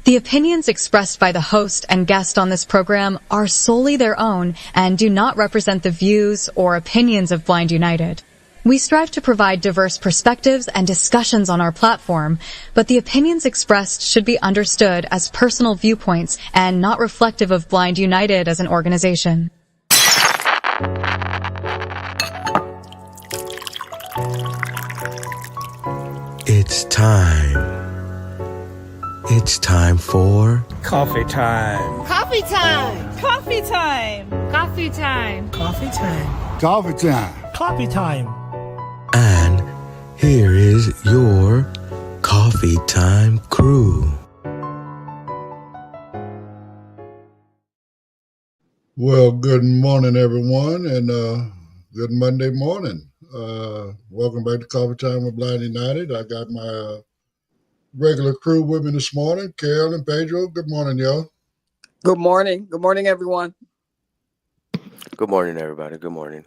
The opinions expressed by the host and guest on this program are solely their own and do not represent the views or opinions of Blind United. We strive to provide diverse perspectives and discussions on our platform, but the opinions expressed should be understood as personal viewpoints and not reflective of Blind United as an organization. It's time. It's time for coffee time. Coffee time. Coffee time. Coffee time. Coffee time. Coffee time. Coffee time. And here is your coffee time crew. Well, good morning, everyone, and good Monday morning. Welcome back to Coffee Time with Blind United. I got my regular crew with me this morning, Carol and Pedro. Good morning, y'all. Good morning. Good morning, everyone. Good morning, everybody. Good morning.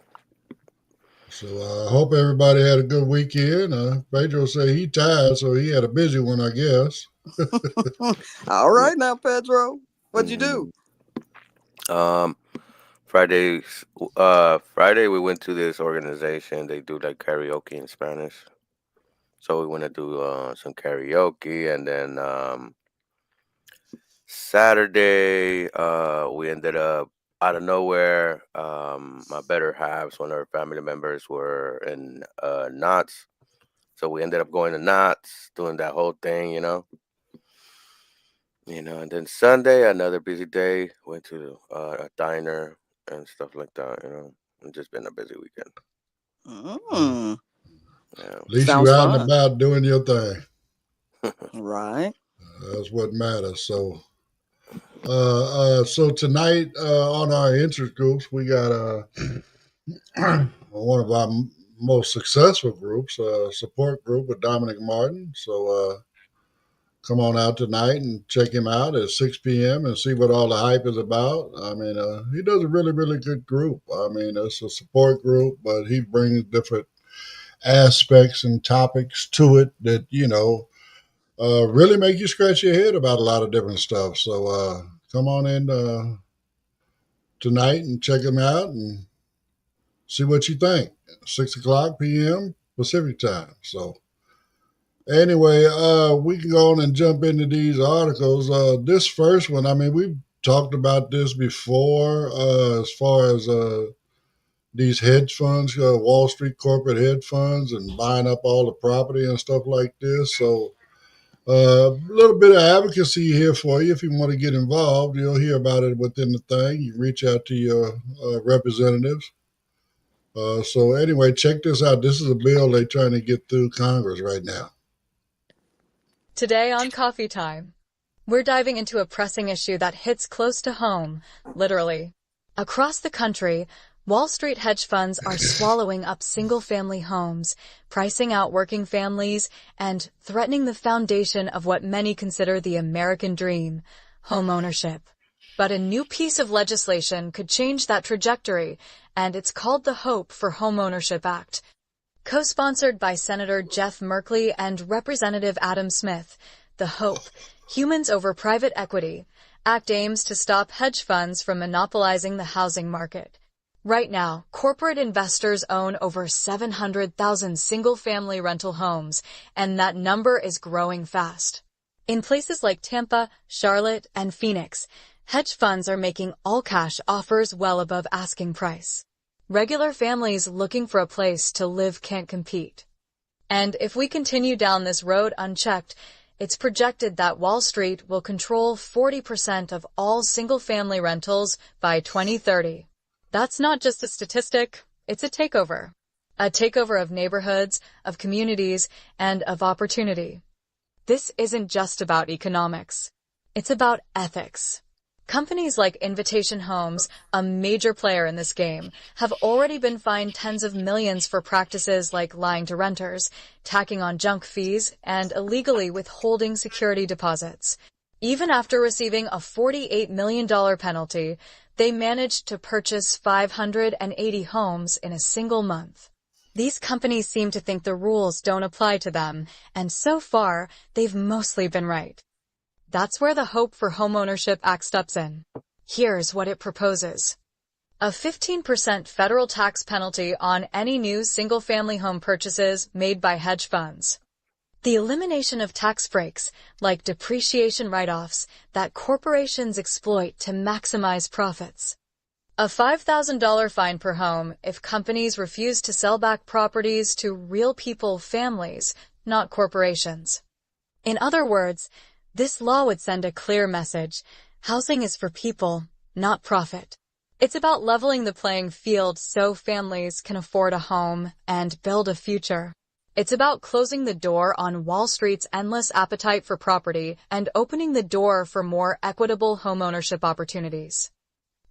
So I hope everybody had a good weekend. Pedro said he tired, so he had a busy one, I guess. All right now, Pedro. What'd you do? Friday we went to this organization. They do like karaoke in Spanish. So we went to do some karaoke, and then Saturday we ended up out of nowhere. My better halves, one of our family members, were in Knott's, so we ended up going to Knott's, doing that whole thing, you know. And then Sunday, another busy day. Went to a diner and stuff like that. It's just been a busy weekend. Mm. Yeah. At least you're out and about doing your thing. Right. That's what matters. So, so tonight on our interest groups, we got one of our most successful groups, support group with Dominic Martin. So come on out tonight and check him out at 6 p.m. and see what all the hype is about. I mean, he does a really, really good group. I mean, it's a support group, but he brings different aspects and topics to it that, really make you scratch your head about a lot of different stuff. So come on in tonight and check him out and see what you think. 6 o'clock p.m. Pacific time. So anyway, we can go on and jump into these articles. This first one, I mean, we've talked about this before as far as these hedge funds, Wall Street corporate hedge funds, and buying up all the property and stuff like this. So a little bit of advocacy here for you. If you want to get involved, you'll hear about it within the thing. You reach out to your representatives. So anyway, check this out. This is a bill they're trying to get through Congress right now. Today on Coffee Time, we're diving into a pressing issue that hits close to home, literally. Across the country, Wall Street hedge funds are swallowing up single-family homes, pricing out working families, and threatening the foundation of what many consider the American dream, homeownership. But a new piece of legislation could change that trajectory, and it's called the HOPE for Homeownership Act. Co-sponsored by Senator Jeff Merkley and Representative Adam Smith, the HOPE, Humans Over Private Equity, Act aims to stop hedge funds from monopolizing the housing market. Right now, corporate investors own over 700,000 single-family rental homes, and that number is growing fast. In places like Tampa, Charlotte, and Phoenix, hedge funds are making all-cash offers well above asking price. Regular families looking for a place to live can't compete. And if we continue down this road unchecked, it's projected that Wall Street will control 40% of all single-family rentals by 2030. That's not just a statistic, it's a takeover. A takeover of neighborhoods, of communities, and of opportunity. This isn't just about economics. It's about ethics. Companies like Invitation Homes, a major player in this game, have already been fined tens of millions for practices like lying to renters, tacking on junk fees, and illegally withholding security deposits. Even after receiving a $48 million penalty, they managed to purchase 580 homes in a single month. These companies seem to think the rules don't apply to them, and so far, they've mostly been right. That's where the Hope for Homeownership Act steps in. Here's what it proposes. A 15% federal tax penalty on any new single-family home purchases made by hedge funds. The elimination of tax breaks, like depreciation write-offs, that corporations exploit to maximize profits. A $5,000 fine per home if companies refuse to sell back properties to real people, families, not corporations. In other words, this law would send a clear message. Housing is for people, not profit. It's about leveling the playing field so families can afford a home and build a future. It's about closing the door on Wall Street's endless appetite for property and opening the door for more equitable homeownership opportunities.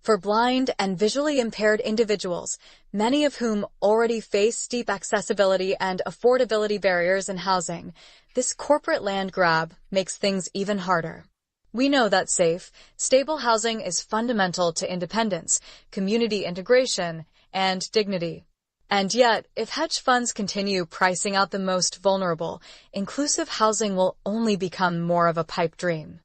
For blind and visually impaired individuals, many of whom already face steep accessibility and affordability barriers in housing, this corporate land grab makes things even harder. We know that safe, stable housing is fundamental to independence, community integration, and dignity. And yet, if hedge funds continue pricing out the most vulnerable, inclusive housing will only become more of a pipe dream.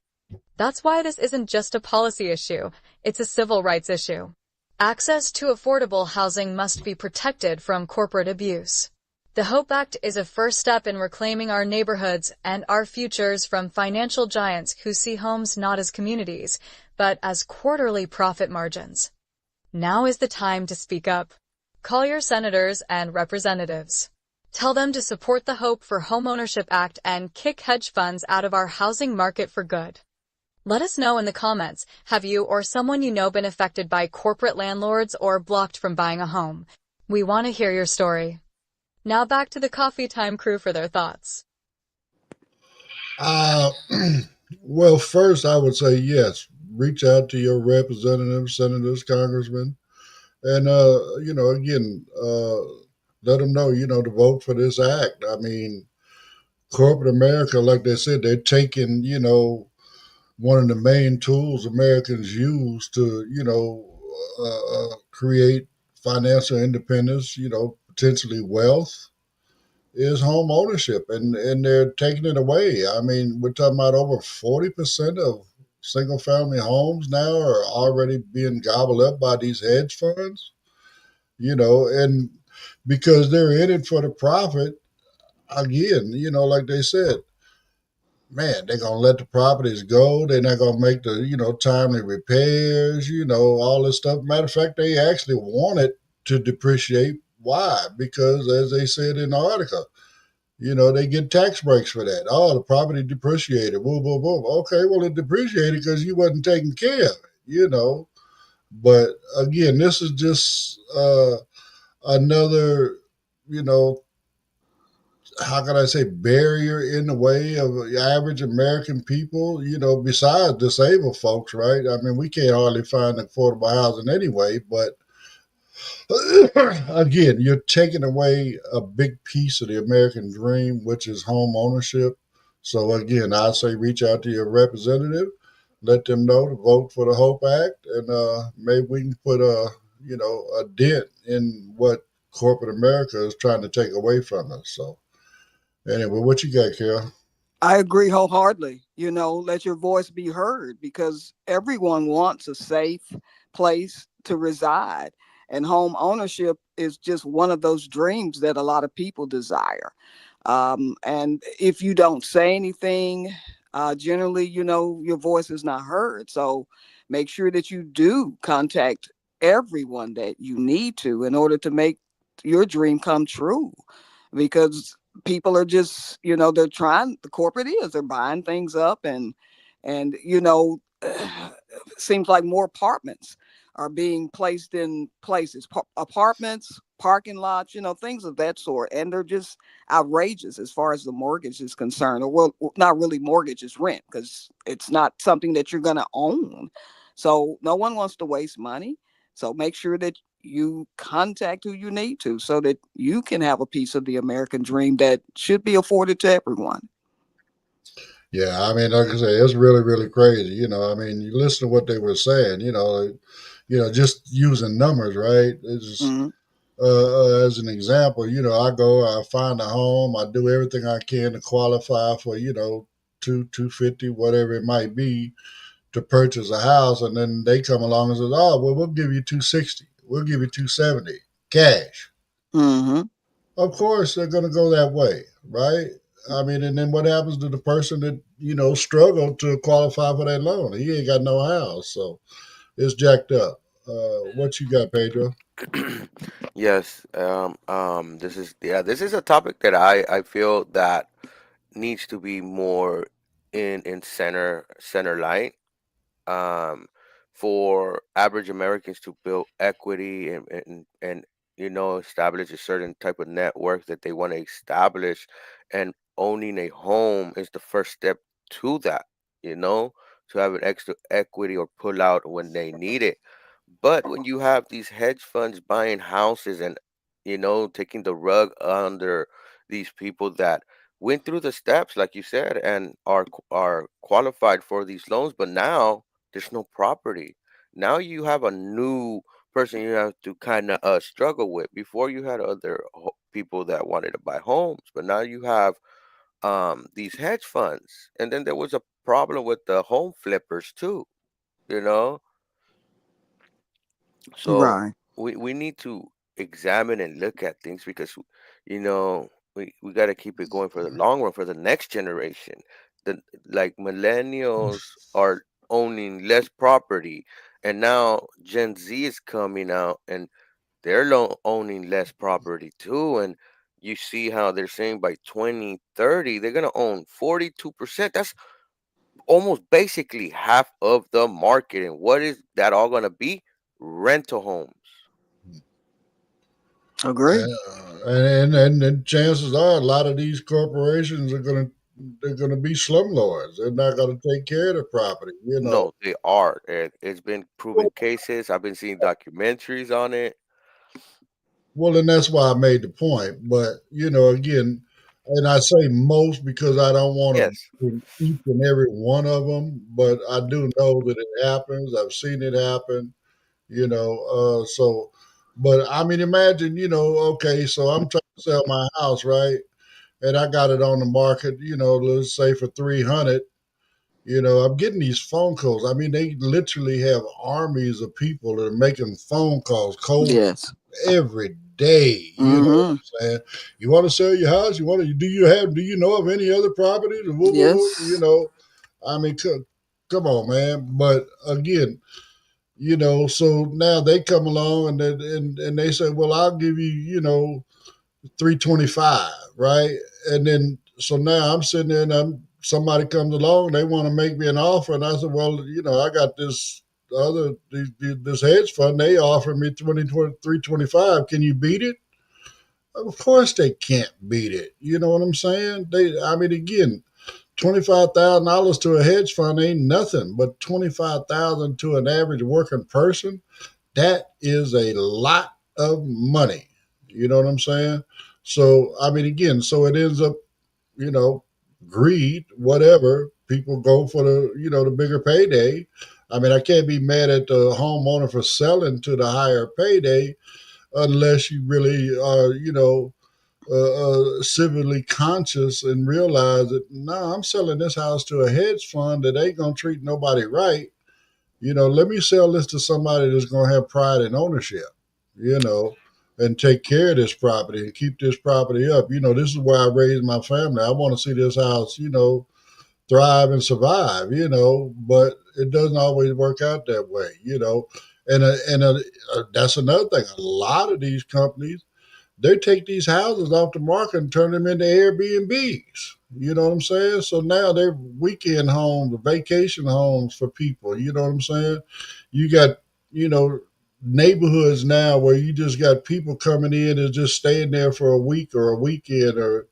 That's why this isn't just a policy issue, it's a civil rights issue. Access to affordable housing must be protected from corporate abuse. The HOPE Act is a first step in reclaiming our neighborhoods and our futures from financial giants who see homes not as communities, but as quarterly profit margins. Now is the time to speak up. Call your senators and representatives. Tell them to support the Hope for Homeownership Act and kick hedge funds out of our housing market for good. Let us know in the comments, have you or someone you know been affected by corporate landlords or blocked from buying a home? We want to hear your story. Now back to the Coffee Time crew for their thoughts. Well, first I would say yes, reach out to your representatives, senators, congressmen, and again, let them know, to vote for this act. I mean, corporate America, like they said, they're taking, one of the main tools Americans use to, create financial independence, potentially wealth, is home ownership, and they're taking it away. I mean, we're talking about over 40% of single family homes now are already being gobbled up by these hedge funds, and because they're in it for the profit, again, like they said, man, they're gonna let the properties go. They're not gonna make the, timely repairs, all this stuff. Matter of fact, they actually want it to depreciate. Why? Because as they said in the article, they get tax breaks for that. Oh, the property depreciated. Boom, boom, boom. Okay, well, it depreciated because you wasn't taking care of it. But again, this is just another, how can I say, barrier in the way of average American people, besides disabled folks, right? I mean, we can't hardly find affordable housing anyway, but again, you're taking away a big piece of the American dream, which is home ownership. So again, I say reach out to your representative, let them know to vote for the Hope Act, and maybe we can put a dent in what corporate America is trying to take away from us. So anyway, what you got, Carol? I agree wholeheartedly. Let your voice be heard, because everyone wants a safe place to reside. And home ownership is just one of those dreams that a lot of people desire. And if you don't say anything, generally, your voice is not heard. So make sure that you do contact everyone that you need to in order to make your dream come true. Because people are just, they're trying, the corporate they're buying things up, and seems like more apartments are being placed in places, apartments, parking lots, things of that sort. And they're just outrageous as far as the mortgage is concerned, or well, not really mortgage, is rent, because it's not something that you're going to own. So no one wants to waste money. So make sure that you contact who you need to so that you can have a piece of the American dream that should be afforded to everyone. Yeah, I mean, like I say, it's really, really crazy. I mean, you listen to what they were saying, just using numbers, right? It's Mm-hmm. as an example, I go, I find a home, I do everything I can to qualify for, 250, whatever it might be, to purchase a house, and then they come along and says, "Oh, well, we'll give you 260, we'll give you 270 cash." Mm-hmm. Of course, they're going to go that way, right? I mean, and then what happens to the person that struggled to qualify for that loan? He ain't got no house, so it's jacked up. What you got, Pedro? Yes, this is a topic that I feel that needs to be more in center light, um, for average Americans to build equity and establish a certain type of network that they want to establish, and owning a home is the first step to that, you know, to have an extra equity or pull out when they need it. But when you have these hedge funds buying houses and taking the rug under these people that went through the steps, like you said, and are qualified for these loans, but now there's no property. Now you have a new person you have to kind of struggle with. Before you had other people that wanted to buy homes, but now you have these hedge funds, and then there was a problem with the home flippers too. You know, so Right. we need to examine and look at things because we got to keep it going for the long run for the next generation. The like millennials are owning less property, and now Gen Z is coming out and they're owning less property too. And you see how they're saying by 2030 they're gonna own 42%. That's almost basically half of the market. And what is that all gonna be? Rental homes. Agree. And chances are a lot of these corporations they're gonna be slumlords. They're not gonna take care of the property. No, they are. It's been proven cases. I've been seeing documentaries on it. Well, and that's why I made the point. But again, and I say most because I don't want Yes. to in each and every one of them. But I do know that it happens. I've seen it happen. So. But I mean, imagine, okay, so I'm trying to sell my house, right? And I got it on the market, let's say for 300. I'm getting these phone calls. I mean, they literally have armies of people that are making phone calls, cold Yes. every day. You know what Mm-hmm. I'm saying? You want to sell your house? Do you know of any other properties? Woo, woo, woo, Yes. I mean, come on, man. But again, so now they come along and they say, well, I'll give you, 325, right? And then so now I'm sitting there and somebody comes along, they want to make me an offer, and I said, well, I got this hedge fund, they offer me 325. Can you beat it? Of course they can't beat it. You know what I'm saying? I mean, again, $25,000 to a hedge fund ain't nothing, but 25,000 to an average working person, that is a lot of money. You know what I'm saying? So, I mean, again, so it ends up, you know, greed, whatever. People go for the bigger payday. I mean, I can't be mad at the homeowner for selling to the higher payday unless you really are, civilly conscious and realize that, no, I'm selling this house to a hedge fund that ain't going to treat nobody right. Let me sell this to somebody that's going to have pride and ownership, you know, and take care of this property and keep this property up. This is where I raised my family. I want to see this house, thrive and survive, but it doesn't always work out that way, and that's another thing. A lot of these companies, they take these houses off the market and turn them into Airbnbs. You know what I'm saying? So now they're weekend homes, vacation homes for people. You know what I'm saying? You got, you know, neighborhoods now where you just got people coming in and just staying there for a week or a weekend or a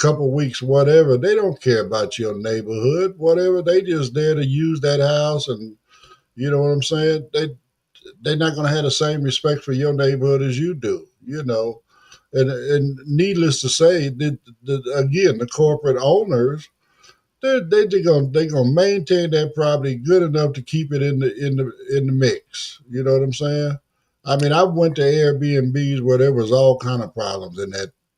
couple weeks, whatever. They don't care about your neighborhood, whatever. They just there to use that house, and you know what I'm saying? They're not going to have the same respect for your neighborhood as you do. And needless to say, again, the corporate owners, they're gonna maintain that property good enough to keep it in the mix. You know what I'm saying? I mean, I went to Airbnbs where there was all kind of problems in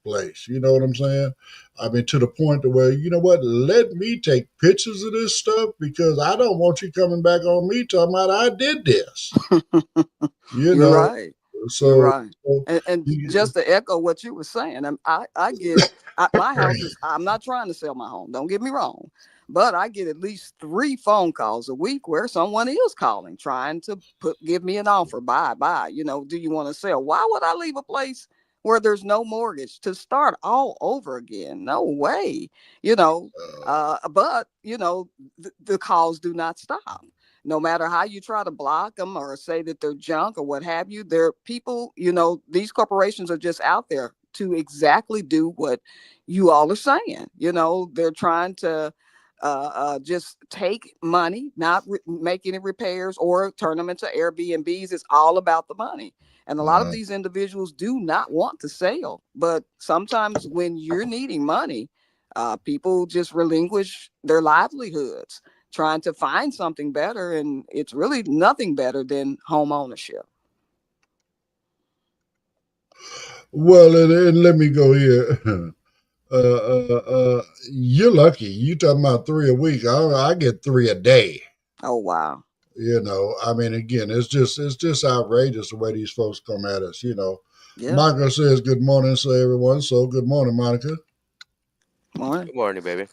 place. You know what I'm saying? I mean, to the point to where, you know what, let me take pictures of this stuff because I don't want you coming back on me talking about I did this. You You're know, right. You're so, right. so And you, just to echo what you were saying, I get my house is. I'm not trying to sell my home. Don't get me wrong, but I get at least 3 phone calls a week where someone is calling, trying to give me an offer. Buy. You know, do you want to sell? Why would I leave a place where there's no mortgage to start all over again? No way. You know, but you know, the calls do not stop. No matter how you try to block them or say that they're junk or what have you, they're people, you know, these corporations are just out there to exactly do what you all are saying. You know, they're trying to just take money, not make any repairs or turn them into Airbnbs. It's all about the money. And a lot of uh, these individuals do not want to sell. But sometimes when you're needing money, people just relinquish their livelihoods trying to find something better, and it's really nothing better than home ownership. well, and let me go here. You're lucky. You talking about 3 a week. I get 3 a day. Oh wow. You know, I mean, again, it's just outrageous the way these folks come at us. You know, Yeah. Monica says good morning to everyone. So good morning, Monica. Morning. Good morning, baby.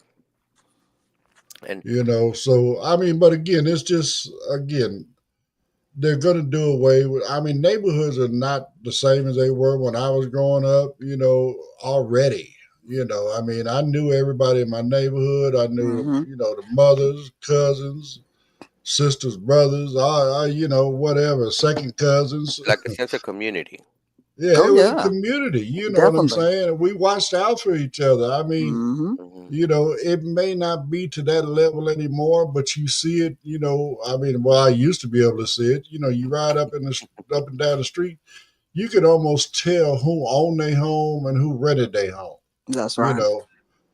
And You know, so I mean, but again, it's just again they're going to do away with. I mean, neighborhoods are not the same as they were when I was growing up. You know, already. You know, I mean, I knew everybody in my neighborhood. I knew, Mm-hmm. you know, the mothers, cousins, sisters, brothers, you know, whatever, second cousins. like a sense of community. Yeah, Oh it was a yeah, community. You know what I'm definitely. saying? We watched out for each other. I mean, Mm-hmm. Hmm. you know, it may not be to that level anymore, but you see it. You know, I mean, well, I used to be able to see it. You know, you ride up and down the street, you could almost tell who owned their home and who rented their home. That's You right. know,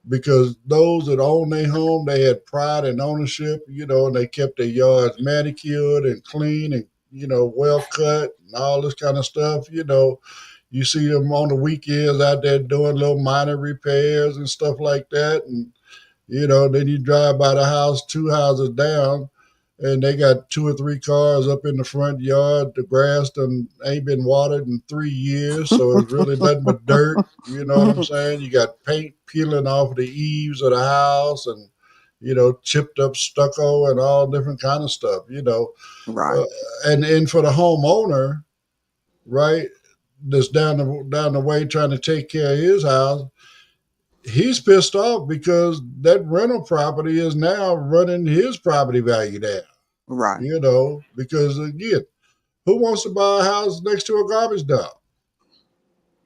because those that owned their home, they had pride and ownership. You know, and they kept their yards manicured and clean and, you know, well cut and all this kind of stuff. You know, you see them on the weekends out there doing little minor repairs and stuff like that. And, you know, then you drive by the house 2 houses down and they got 2 or 3 cars up in the front yard. The grass done ain't been watered in 3 years, so it's really nothing but dirt. You know what I'm saying? You got paint peeling off the eaves of the house and, you know, chipped up stucco and all different kind of stuff, you know. Right. Uh, and for the homeowner, right, that's down the way trying to take care of his house, he's pissed off because that rental property is now running his property value down. Right. You know, because again, who wants to buy a house next to a garbage dump?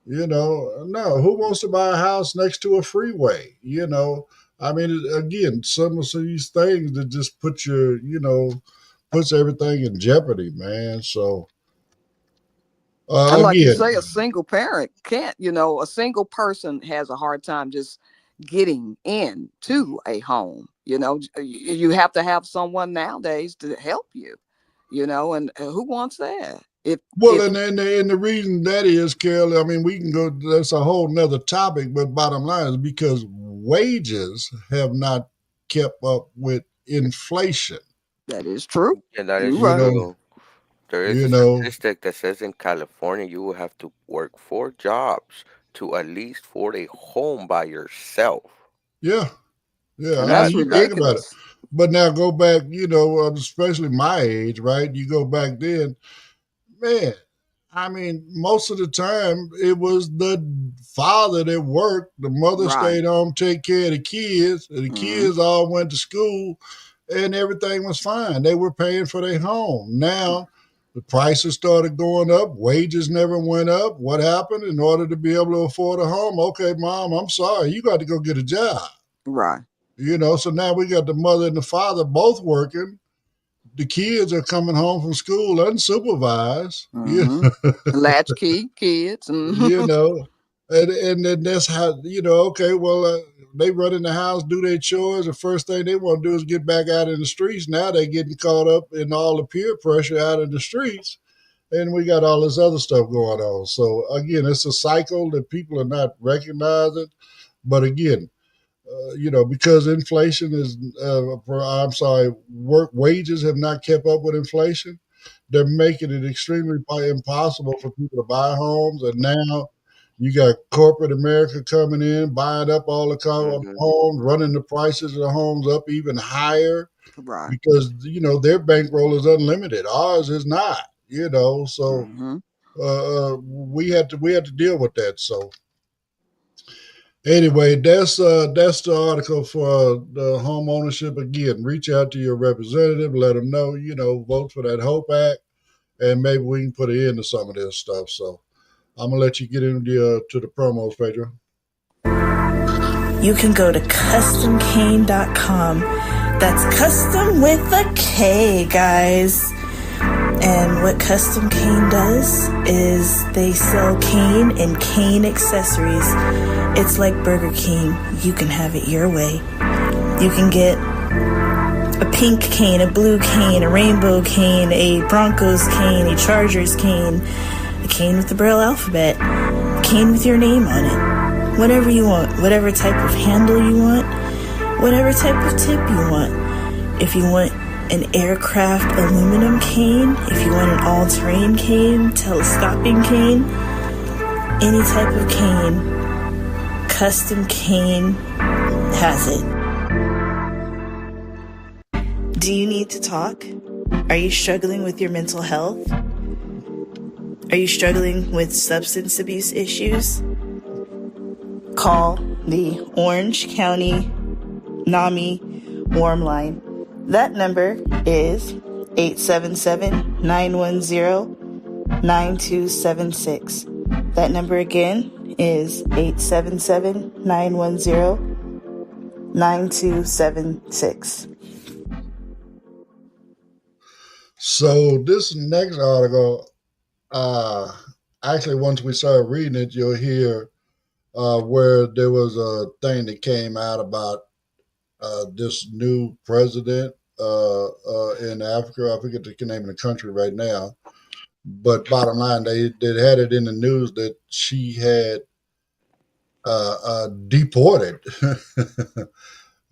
You know, no. Who wants to buy a house next to a freeway? You know, I mean, again, some of these things that just put your, you know, puts everything in jeopardy, man. So And like you again, say, a single parent can't, you know, a single person has a hard time just getting into a home. You know, you have to have someone nowadays to help you, you know, and who wants that? well, If and the reason that is, Carol, I mean, we can go. That's a whole nother topic, but bottom line is because wages have not kept up with inflation. that is true, And that is you're You right. know, true. There is you a know, statistic that says in California you will have to work 4 jobs to at least afford a home by yourself. yeah, yeah. And I mean, that's That you think about it. ridiculous. But now go back, you know, especially my age, right? You go back then, man. I mean, most of the time it was the father that worked, the mother Right. stayed home, take care of the kids, and the Hmm. kids all went to school, and everything was fine. They were paying for their home. Now the prices started going up, wages never went up. What happened? In order to be able to afford a home, okay, mom, I'm sorry, you got to go get a job. Right. You know, so now we got the mother and the father both working. The kids are coming home from school unsupervised. You Hmm. Latchkey kids. you know, and then that's how, you know, okay, well, they run in the house, do their chores. The first thing they want to do is get back out in the streets. Now they're getting caught up in all the peer pressure out in the streets, and we got all this other stuff going on. So again, it's a cycle that people are not recognizing. But again, because inflation is, wages have not kept up with inflation. They're making it extremely impossible for people to buy homes. And now you got corporate America coming in, buying up all the homes, running the prices of the homes up even higher. Right. Because, their bankroll is unlimited. Ours is not, so we had to deal with that. So anyway, that's the article for the home ownership. Again, reach out to your representative, let them know, vote for that HOPE Act, and maybe we can put an end to some of this stuff. So I'm gonna let you get into to the promos, Pedro. You can go to customcane.com. That's custom with a K, guys. And what Custom Cane does is they sell cane and cane accessories. It's like Burger King. You can have it your way. You can get a pink cane, a blue cane, a rainbow cane, a Broncos cane, a Chargers cane, a cane with the Braille alphabet, a cane with your name on it. Whatever you want, whatever type of handle you want, whatever type of tip you want. If you want an aircraft aluminum cane, if you want an all-terrain cane, telescoping cane, any type of cane, Custom Cane has it. Do you need to talk? Are you struggling with your mental health? Are you struggling with substance abuse issues? Call the Orange County NAMI Warm Line. That number is 877-910-9276. That number again is 877-910-9276. So this next article, actually, once we start reading it, you'll hear where there was a thing that came out about this new president in Africa. I forget the name of the country right now. But bottom line, they had it in the news that she had deported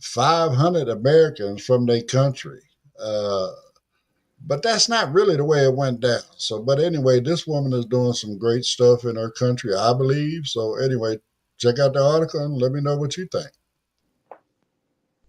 500 Americans from their country. But that's not really the way it went down. So, but anyway, this woman is doing some great stuff in her country, I believe. So anyway, check out the article and let me know what you think.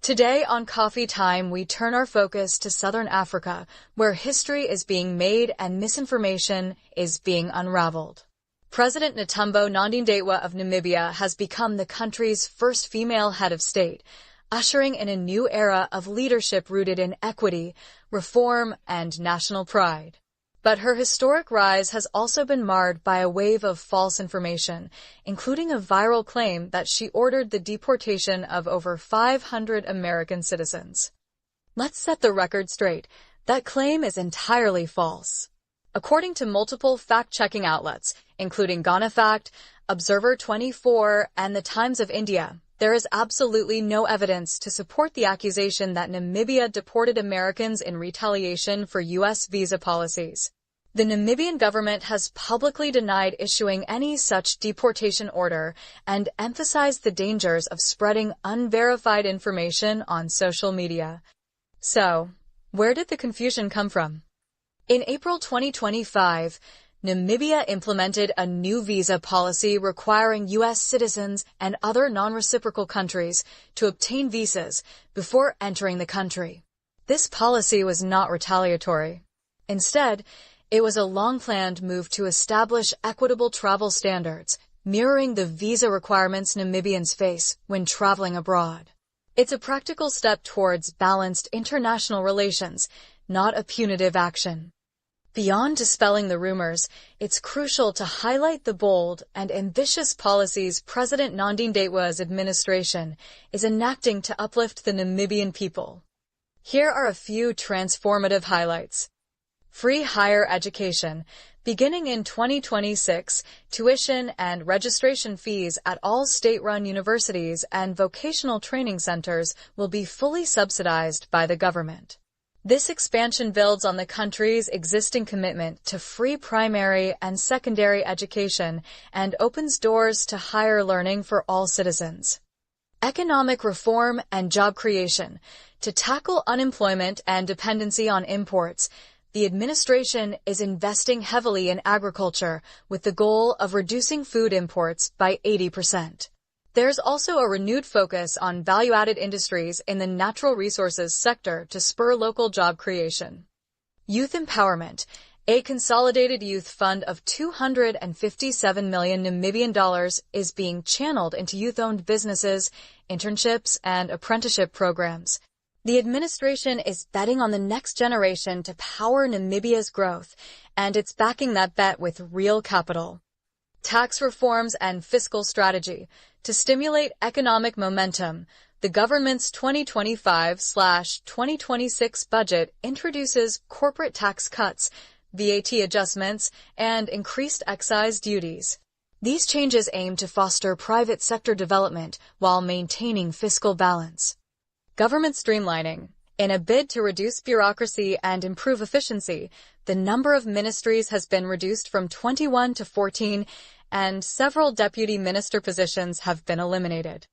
Today on Coffee Time, we turn our focus to Southern Africa, where history is being made and misinformation is being unraveled. President Netumbo Nandi-Ndaitwah of Namibia has become the country's first female head of state, ushering in a new era of leadership rooted in equity, reform, and national pride. But her historic rise has also been marred by a wave of false information, including a viral claim that she ordered the deportation of over 500 American citizens. Let's set the record straight. That claim is entirely false. According to multiple fact-checking outlets, including GhanaFact, Observer 24, and the Times of India, there is absolutely no evidence to support the accusation that Namibia deported Americans in retaliation for U.S. visa policies. The Namibian government has publicly denied issuing any such deportation order and emphasized the dangers of spreading unverified information on social media. So, where did the confusion come from? In April 2025, Namibia implemented a new visa policy requiring U.S. citizens and other non-reciprocal countries to obtain visas before entering the country. This policy was not retaliatory. Instead, it was a long-planned move to establish equitable travel standards, mirroring the visa requirements Namibians face when traveling abroad. It's a practical step towards balanced international relations, not a punitive action. Beyond dispelling the rumors, it's crucial to highlight the bold and ambitious policies President Nandi-Ndaitwah's administration is enacting to uplift the Namibian people. Here are a few transformative highlights. Free higher education. Beginning in 2026, tuition and registration fees at all state-run universities and vocational training centers will be fully subsidized by the government. This expansion builds on the country's existing commitment to free primary and secondary education and opens doors to higher learning for all citizens. Economic reform and job creation. To tackle unemployment and dependency on imports, the administration is investing heavily in agriculture with the goal of reducing food imports by 80%. There's also a renewed focus on value-added industries in the natural resources sector to spur local job creation. Youth empowerment. A consolidated youth fund of 257 million Namibian dollars is being channeled into youth-owned businesses, internships, and apprenticeship programs. The administration is betting on the next generation to power Namibia's growth, and it's backing that bet with real capital. Tax reforms and fiscal strategy. To stimulate economic momentum, the government's 2025/2026 budget introduces corporate tax cuts, VAT adjustments, and increased excise duties. These changes aim to foster private sector development while maintaining fiscal balance. Government streamlining. In a bid to reduce bureaucracy and improve efficiency, the number of ministries has been reduced from 21 to 14, and several deputy minister positions have been eliminated.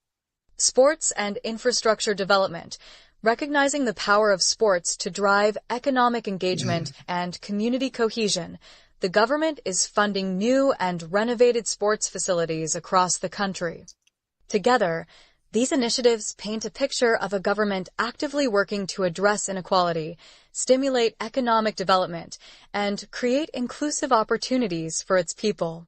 Sports and infrastructure development. Recognizing the power of sports to drive economic engagement and community cohesion, the government is funding new and renovated sports facilities across the country. Together, these initiatives paint a picture of a government actively working to address inequality, stimulate economic development, and create inclusive opportunities for its people.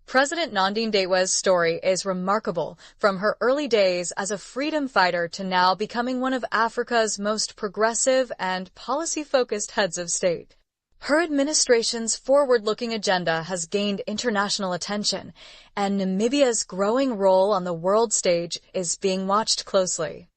President Nandi-Ndaitwah's story is remarkable, from her early days as a freedom fighter to now becoming one of Africa's most progressive and policy-focused heads of state. Her administration's forward-looking agenda has gained international attention, and Namibia's growing role on the world stage is being watched closely.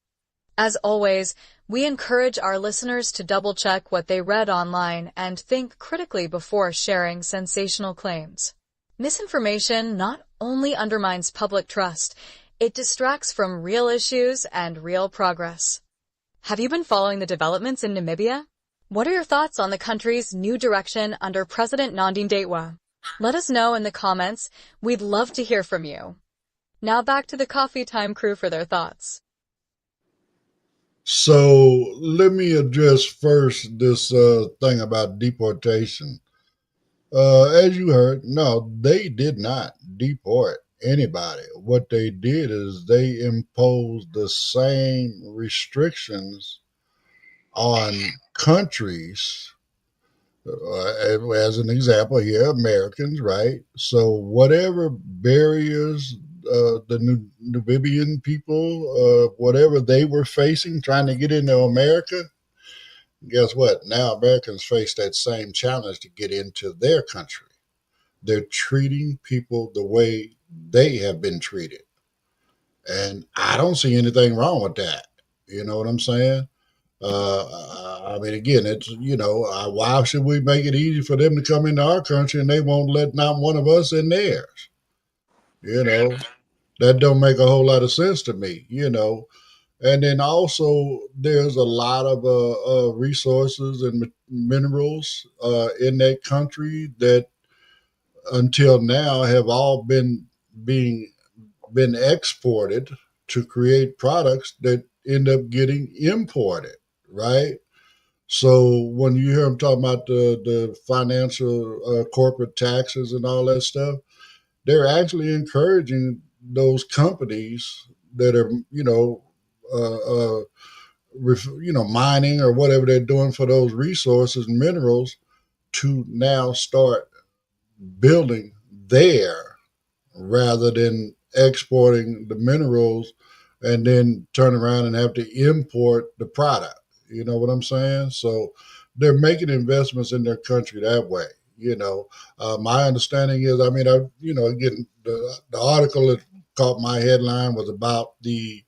As always, we encourage our listeners to double-check what they read online and think critically before sharing sensational claims. Misinformation not only undermines public trust, it distracts from real issues and real progress. Have you been following the developments in Namibia? What are your thoughts on the country's new direction under President Nandi-Ndaitwah? Let us know in the comments. We'd love to hear from you. Now back to the Coffee Time crew for their thoughts. So let me address first this thing about deportation. As you heard, no, they did not deport anybody. What they did is they imposed the same restrictions on countries, as an example here, Americans, right? So whatever barriers the Namibian people, whatever they were facing trying to get into America, guess what? Now Americans face that same challenge to get into their country. They're treating people the way they have been treated. And I don't see anything wrong with that. You know what I'm saying? I mean, again, it's, why should we make it easy for them to come into our country and they won't let not one of us in theirs? That don't make a whole lot of sense to me, And then also, there's a lot of resources and minerals in that country that until now have all been exported to create products that end up getting imported, right? So when you hear them talking about the financial corporate taxes and all that stuff, they're actually encouraging those companies that are, mining or whatever they're doing for those resources and minerals to now start building there rather than exporting the minerals and then turn around and have to import the product. You know what I'm saying? So they're making investments in their country that way. My understanding is, again, the article that caught my headline was about the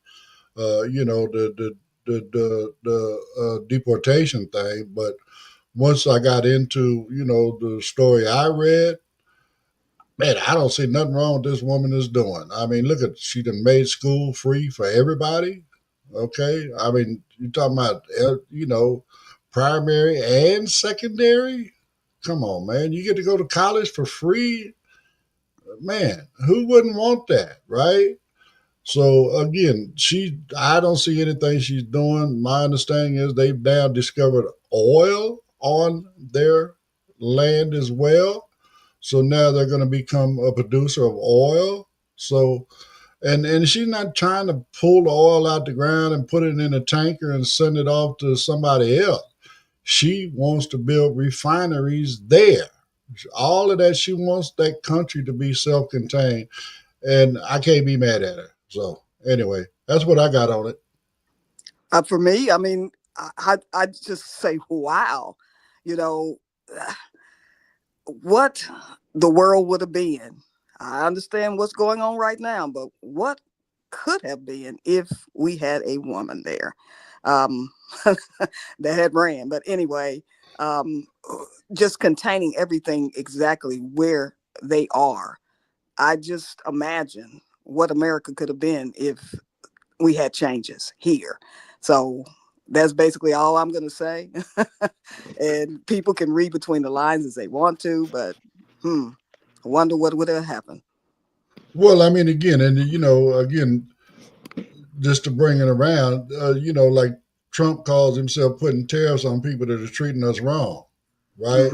deportation thing. But once I got into, the story I read, man, I don't see nothing wrong with this woman is doing. I mean, look at, she done made school free for everybody. Okay. I mean, you're talking about, primary and secondary. Come on, man. You get to go to college for free. Man, who wouldn't want that, right? So again, I don't see anything she's doing. My understanding is they've now discovered oil on their land as well. So now they're going to become a producer of oil. So and she's not trying to pull the oil out the ground and put it in a tanker and send it off to somebody else. She wants to build refineries there. All of that, she wants that country to be self-contained, and I can't be mad at her. So anyway, that's what I got on it. For me, I mean, I just say, wow, you know, what the world would have been. I understand what's going on right now, but what could have been if we had a woman there um, that had ran. But anyway, um, just containing everything exactly where they are. I just imagine what America could have been if we had changes here. So that's basically all I'm going to say. And people can read between the lines as they want to, but I wonder what would have happened. Well, I mean, again, and again, just to bring it around, like Trump calls himself putting tariffs on people that are treating us wrong, right?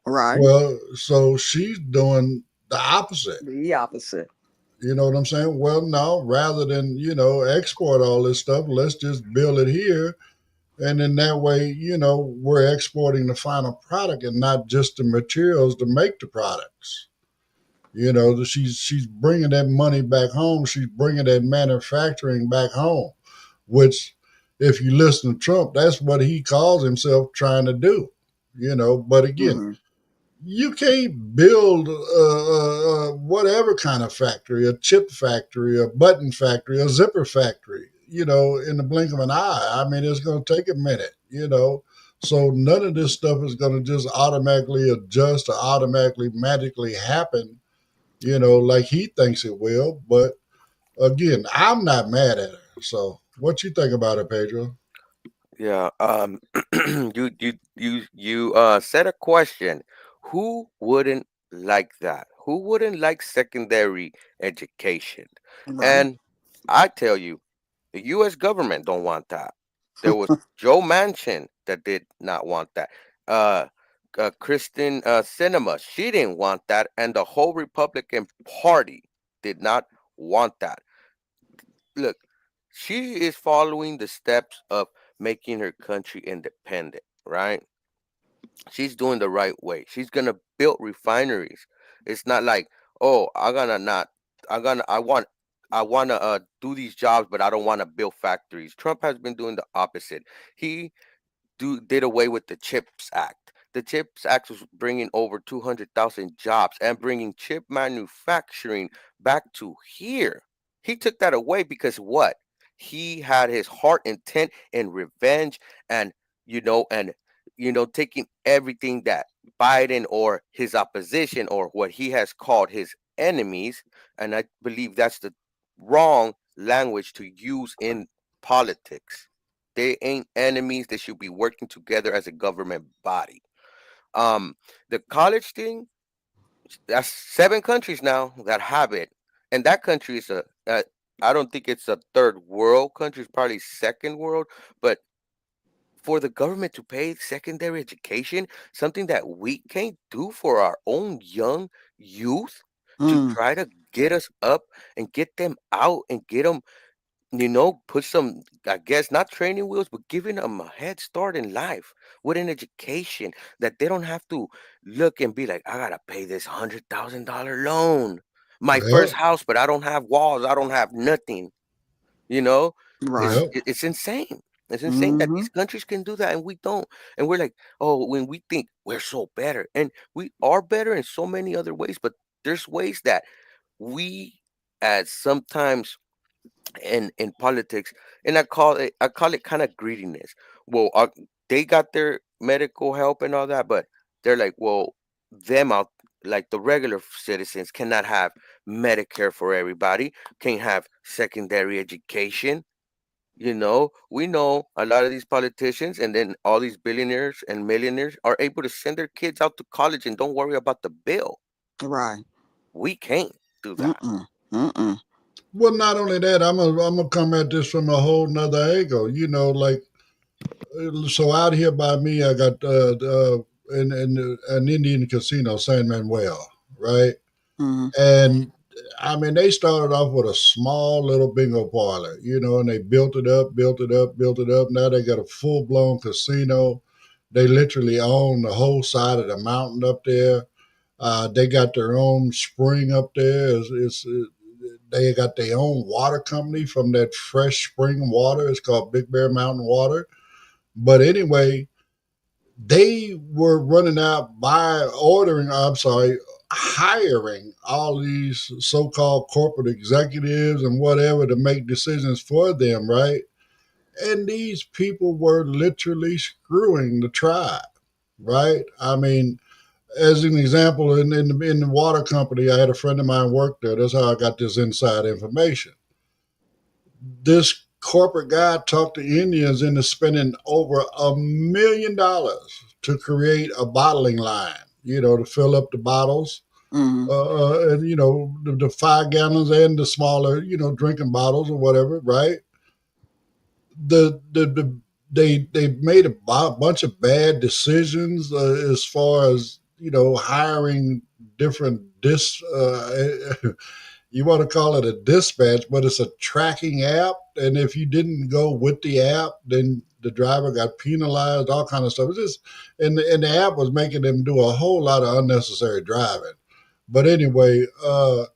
Right. Well, so she's doing the opposite. The opposite. You know what I'm saying? Well, no, rather than, export all this stuff, let's just build it here. And in that way, we're exporting the final product and not just the materials to make the products. She's bringing that money back home. She's bringing that manufacturing back home, which, if you listen to Trump, that's what he calls himself trying to do. But again, you can't build whatever kind of factory, a chip factory, a button factory, a zipper factory, in the blink of an eye. I mean, it's going to take a minute. So none of this stuff is going to just automatically adjust or automatically magically happen, like he thinks it will. But again, I'm not mad at her. So what you think about it, Pedro? Yeah. You said a question. Who wouldn't like that? Who wouldn't like secondary education? Right. And I tell you, the U.S. government don't want that. There was Joe Manchin that did not want that. Uh, Kristen Sinema, she didn't want that, and the whole Republican Party did not want that. Look, she is following the steps of making her country independent, right? She's doing the right way. She's gonna build refineries. It's not like, oh, I wanna do these jobs, but I don't want to build factories. Trump has been doing the opposite. He did away with the Chips Act. The Chips Act was bringing over 200,000 jobs and bringing chip manufacturing back to here. He took that away because what? He had his heart intent in revenge and and taking everything that Biden or his opposition or what he has called his enemies, and I believe that's the wrong language to use in politics. They ain't enemies. They should be working together as a government body. Um, the college thing, that's 7 countries now that have it, and that country is I don't think it's a third world country. It's probably second world. But for the government to pay secondary education, something that we can't do for our own young youth, to try to get us up and get them out and get them put some, I guess, not training wheels, but giving them a head start in life with an education that they don't have to look and be like, I gotta pay this $100,000 loan, my Yeah, first house, but I don't have walls, I don't have nothing. You know, Right. yeah, it's insane. It's insane that Mm-hmm. these countries can do that and we don't. And we're like, oh, when we think we're so better, and we are better in so many other ways, but there's ways that we, as sometimes in politics, and I call it kind of greediness. Well, they got their medical help and all that, but they're like, well, them out, like the regular citizens cannot have Medicare for everybody, can't have secondary education. We know a lot of these politicians and then all these billionaires and millionaires are able to send their kids out to college and don't worry about the bill. Right. We can't do that. Well, not only that, I'm gonna come at this from a whole nother angle. Like so out here by me, I got in an Indian casino, San Manuel, right? Mm-hmm. And I mean, they started off with a small little bingo parlor, and they built it up, built it up, built it up. Now they got a full blown casino. They literally own the whole side of the mountain up there. They got their own spring up there. They got their own water company from that fresh spring water. It's called Big Bear Mountain Water. But anyway, they were running out by hiring all these so-called corporate executives and whatever to make decisions for them, right? And these people were literally screwing the tribe, right? I mean, as an example, in the water company, I had a friend of mine work there. That's how I got this inside information. This corporate guy talked the Indians into spending over $1 million to create a bottling line, to fill up the bottles. Mm-hmm. And the 5 gallons and the smaller, drinking bottles or whatever, right? They made a bunch of bad decisions as far as hiring different you want to call it a dispatch, but it's a tracking app. And if you didn't go with the app, then the driver got penalized, all kind of stuff. It's just, and the app was making them do a whole lot of unnecessary driving. But anyway, so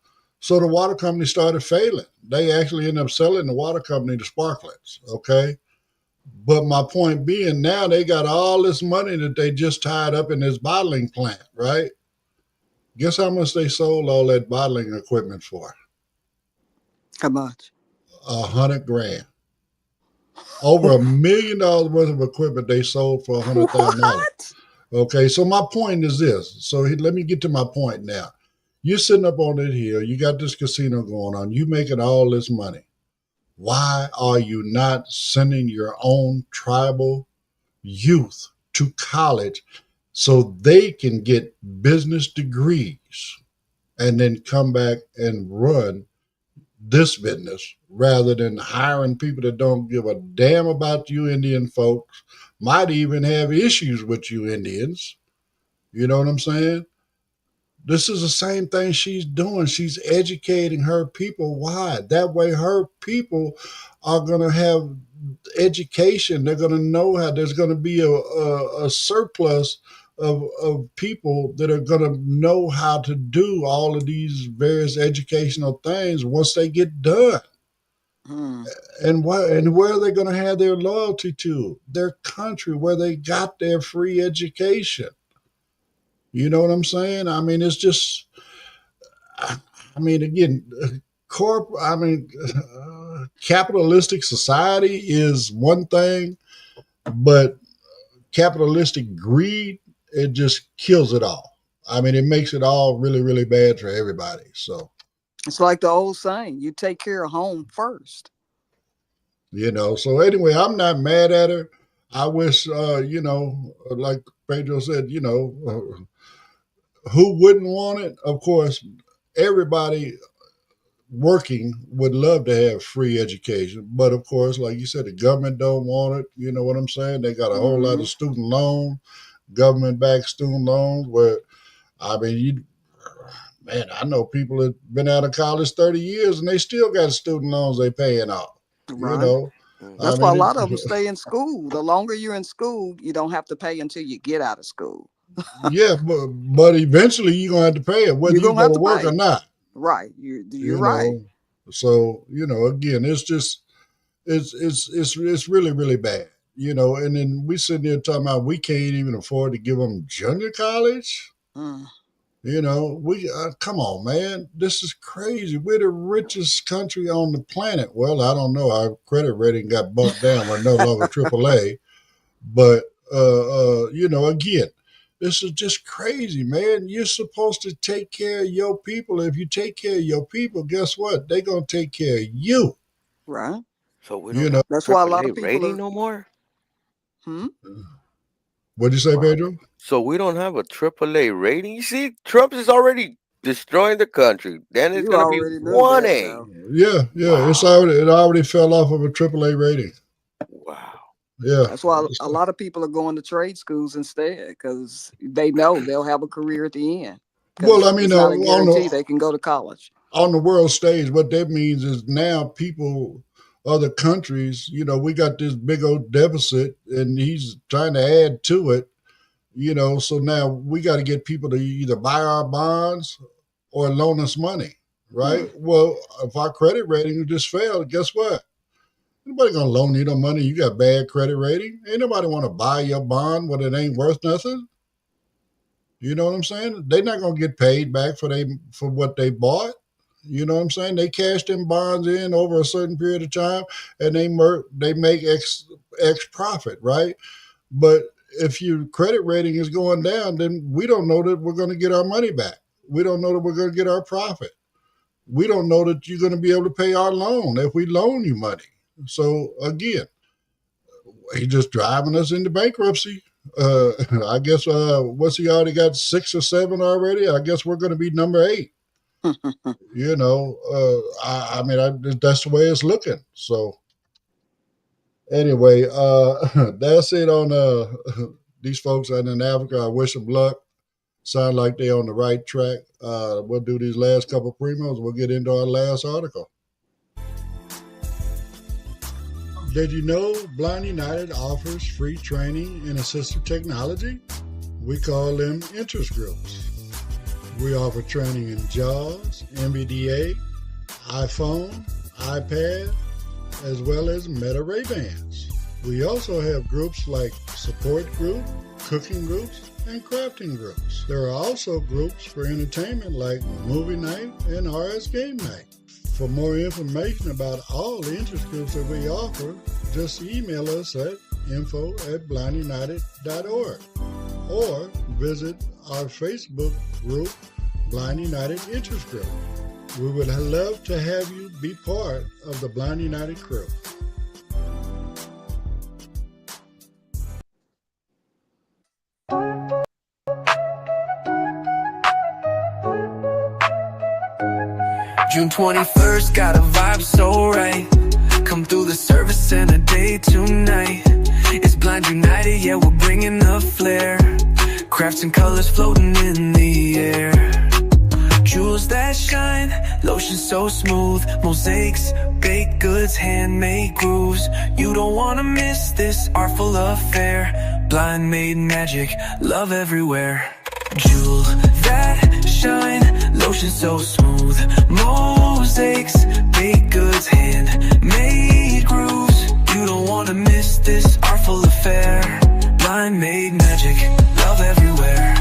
the water company started failing. They actually ended up selling the water company to Sparklets, okay? But my point being, now they got all this money that they just tied up in this bottling plant, right? Guess how much they sold all that bottling equipment for? How much? $100,000. Over $1 million worth of equipment they sold for $100,000. What? Okay, so my point is this. So let me get to my point now. You're sitting up on that hill. You got this casino going on. You making all this money. Why are you not sending your own tribal youth to college so they can get business degrees and then come back and run this business rather than hiring people that don't give a damn about you Indian folks, might even have issues with you Indians? You know what I'm saying? This is the same thing she's doing. She's educating her people. Why? That way her people are going to have education. They're going to know how there's going to be a surplus of people that are going to know how to do all of these various educational things once they get done. And where are they going to have their loyalty to? Their country, where they got their free education. You know what I'm saying? I mean, it's just, again, capitalistic society is one thing, but capitalistic greed, it just kills it all. I mean, it makes it all really, really bad for everybody. So it's like the old saying, you take care of home first. So anyway, I'm not mad at her. I wish, like Pedro said, who wouldn't want it? Of course, everybody working would love to have free education, but of course, like you said, the government don't want it. You know what I'm saying? They got a whole lot of student loans, government-backed student loans. Where I mean, I know people that been out of college 30 years and they still got student loans they paying off. Right. That's why a lot of them stay in school. The longer you're in school, you don't have to pay until you get out of school. Yeah, but eventually you're gonna have to pay it, whether you go to work or not. Right. You're right. So again, it's just it's really, really bad. And then we sitting there talking about we can't even afford to give them junior college. We come on, man, this is crazy. We're the richest country on the planet. Well, I don't know. Our credit rating got bumped down. We're no longer AAA. But again, this is just crazy, man. You're supposed to take care of your people. If you take care of your people, guess what? They're gonna take care of you. Right. So we You don't know, have That's a why a lot AAA of people rating are. no more. Hmm? what'd you say, Wow. Pedro? So we don't have a AAA rating. You see, Trump is already destroying the country. Then it's You gonna be already knew one that, A. Joe. Yeah, Wow. it already fell off of a AAA rating. Wow. Yeah. That's why a lot of people are going to trade schools instead because they know they'll have a career at the end. Well, I Because mean, it's not a on guarantee the they can go to college. world stage, what that means is now people, other countries, we got this big old deficit, and he's trying to add to it. So now we got to get people to either buy our bonds or loan us money, Hmm. right? Well, if our credit rating just failed, guess what? Nobody gonna loan you no money. You got bad credit rating. Ain't nobody want to buy your bond when it ain't worth nothing. You know what I'm saying? They're not gonna get paid back for what they bought. You know what I'm saying? They cash them bonds in over a certain period of time, and they make X profit, right? But if your credit rating is going down, then we don't know that we're going to get our money back. We don't know that we're going to get our profit. We don't know that you're going to be able to pay our loan if we loan you money. So again, he's just driving us into bankruptcy. I guess what's he already got 6 or 7 already? I guess we're going to be number 8. I mean, that's the way it's looking. So anyway, that's it on these folks out in Africa. I wish them luck. Sound like they're on the right track. We'll do these last couple primos. We'll get into our last article. Did you know Blind United offers free training in assistive technology? We call them interest groups. We offer training in JAWS, NVDA, iPhone, iPad, as well as Meta Ray-Bans. We also have groups like support group, cooking groups, and crafting groups. There are also groups for entertainment like movie night and RS game night. For more information about all the interest groups that we offer, just email us at info@blindunited.org or visit our Facebook group, Blind United Interest Group. We would love to have you be part of the Blind United crew. June 21st, got a vibe so right. Come through the service and a day tonight. It's Blind United, yeah, we're bringing the flair. Crafts and colors floating in the air. Jewels that shine, lotion so smooth. Mosaics, baked goods, handmade grooves. You don't wanna miss this artful affair. Blind made magic, love everywhere. Jewel that shine, lotion so smooth. Mosaics, baked goods, handmade grooves. You don't wanna miss this artful affair. Blind made magic, love everywhere.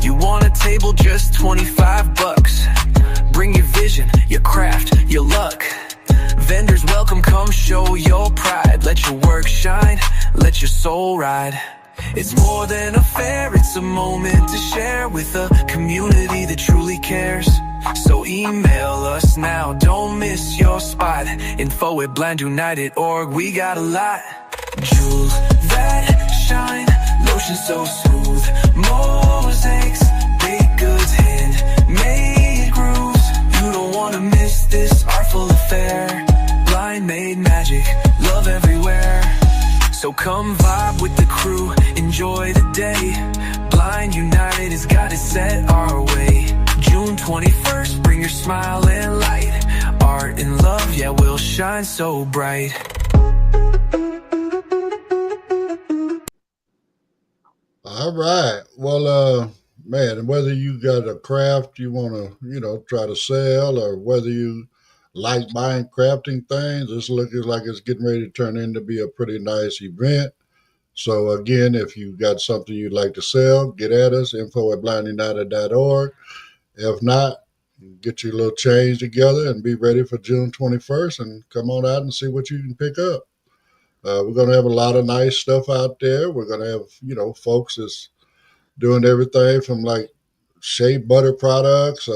You want a table, just 25 bucks. Bring your vision, your craft, your luck. Vendors welcome, come show your pride. Let your work shine, let your soul ride. It's more than a fair, it's a moment to share with a community that truly cares. So email us now, don't miss your spot. info@blindunited.org, we got a lot. Jewels that shine, lotion so smooth. Mosaics, baked goods, handmade grooves. You don't wanna miss this artful affair. Blind made magic, love everywhere. So come vibe with the crew, enjoy the day. Blind United has got it set our way. June 21st, bring your smile and light. Art and love, yeah, we'll shine so bright. All right. Well, man, whether you got a craft you want to, try to sell, or whether you like buying crafting things, this looks like it's getting ready to turn into be a pretty nice event. So again, if you got something you'd like to sell, get at us, info@blindunited.org. If not, get your little change together and be ready for June 21st and come on out and see what you can pick up. We're going to have a lot of nice stuff out there. We're going to have, folks that's doing everything from like shea butter products,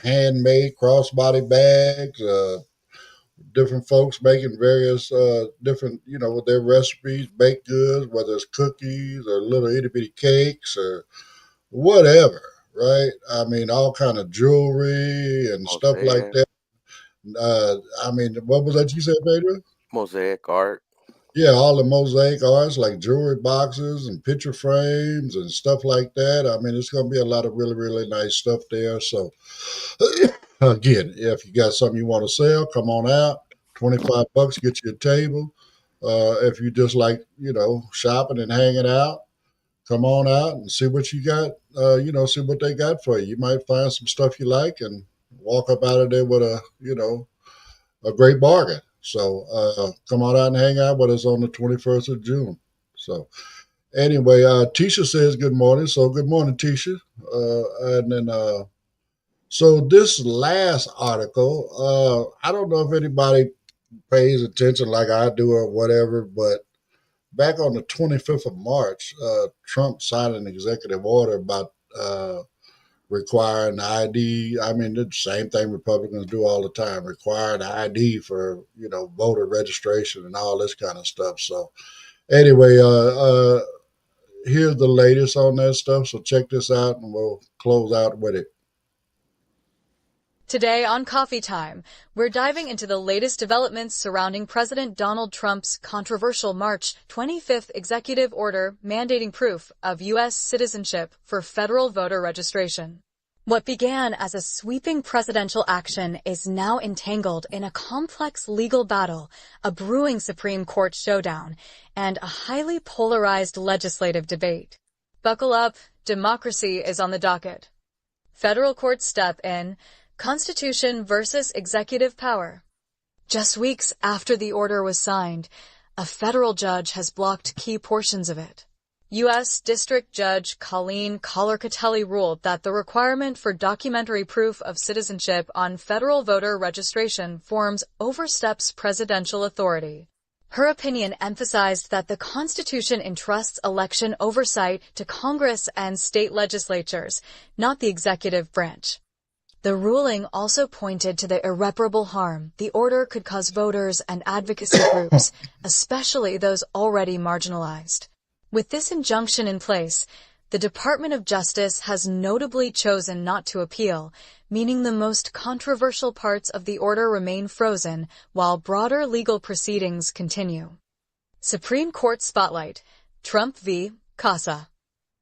handmade crossbody bags, different folks making various different, with their recipes, baked goods, whether it's cookies or little itty bitty cakes or whatever, right? I mean, all kind of jewelry and stuff like Mosaic, that. I mean, what was that you said, Pedro? mosaic art. Yeah, all the mosaic arts like jewelry boxes and picture frames and stuff like that. I mean, it's going to be a lot of really, really nice stuff there. So, again, if you got something you want to sell, come on out. $25, get you a table. If you just like, shopping and hanging out, come on out and see what you got. See what they got for you. You might find some stuff you like and walk up out of there with a great bargain. So come on out and hang out with us on the 21st of June. So anyway, Tisha says good morning. So good morning, Tisha. And then so this last article, I don't know if anybody pays attention like I do or whatever, but back on the 25th of March, Trump signed an executive order about requiring the ID. I mean, the same thing Republicans do all the time, require the ID for, voter registration and all this kind of stuff. So anyway, here's the latest on that stuff. So check this out and we'll close out with it. Today on Coffee Time, we're diving into the latest developments surrounding President Donald Trump's controversial March 25th executive order mandating proof of U.S. citizenship for federal voter registration. What began as a sweeping presidential action is now entangled in a complex legal battle, a brewing Supreme Court showdown, and a highly polarized legislative debate. Buckle up, democracy is on the docket. Federal courts step in. Constitution versus executive power. Just weeks after the order was signed, a federal judge has blocked key portions of it. U.S. District Judge Colleen Collar-Catelli ruled that the requirement for documentary proof of citizenship on federal voter registration forms oversteps presidential authority. Her opinion emphasized that the Constitution entrusts election oversight to Congress and state legislatures, not the executive branch. The ruling also pointed to the irreparable harm the order could cause voters and advocacy groups, especially those already marginalized. With this injunction in place, the Department of Justice has notably chosen not to appeal, meaning the most controversial parts of the order remain frozen while broader legal proceedings continue. Supreme Court Spotlight, Trump v. Casa.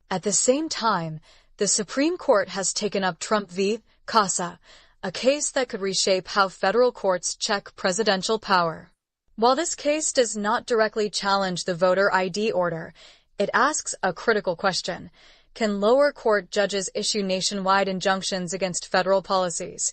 At the same time, the Supreme Court has taken up Trump v. Casa, a case that could reshape how federal courts check presidential power. While this case does not directly challenge the voter ID order, it asks a critical question. Can lower court judges issue nationwide injunctions against federal policies?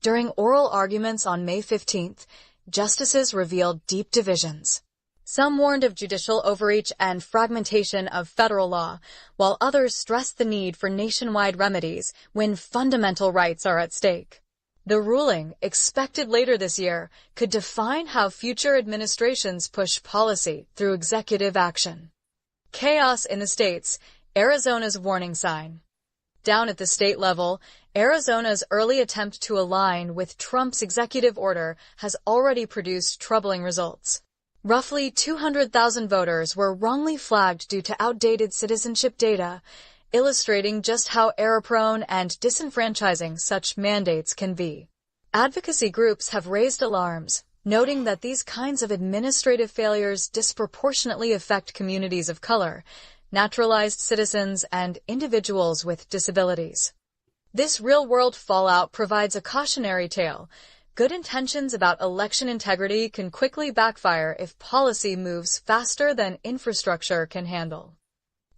During oral arguments on May 15th, justices revealed deep divisions. Some warned of judicial overreach and fragmentation of federal law, while others stressed the need for nationwide remedies when fundamental rights are at stake. The ruling, expected later this year, could define how future administrations push policy through executive action. Chaos in the states, Arizona's warning sign. Down at the state level, Arizona's early attempt to align with Trump's executive order has already produced troubling results. Roughly 200,000 voters were wrongly flagged due to outdated citizenship data, illustrating just how error-prone and disenfranchising such mandates can be. Advocacy groups have raised alarms, noting that these kinds of administrative failures disproportionately affect communities of color, naturalized citizens, and individuals with disabilities. This real-world fallout provides a cautionary tale. Good intentions about election integrity can quickly backfire if policy moves faster than infrastructure can handle.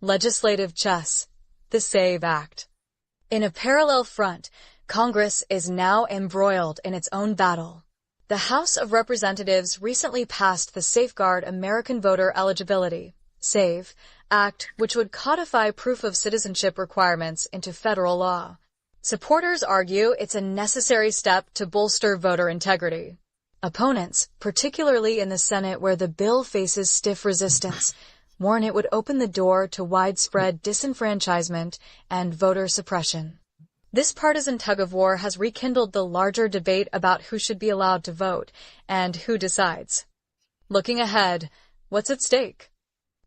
Legislative chess, the SAVE Act. In a parallel front, Congress is now embroiled in its own battle. The House of Representatives recently passed the Safeguard American Voter Eligibility, SAVE, Act, which would codify proof of citizenship requirements into federal law. Supporters argue it's a necessary step to bolster voter integrity. Opponents, particularly in the Senate where the bill faces stiff resistance, warn it would open the door to widespread disenfranchisement and voter suppression. This partisan tug-of-war has rekindled the larger debate about who should be allowed to vote and who decides. Looking ahead, what's at stake?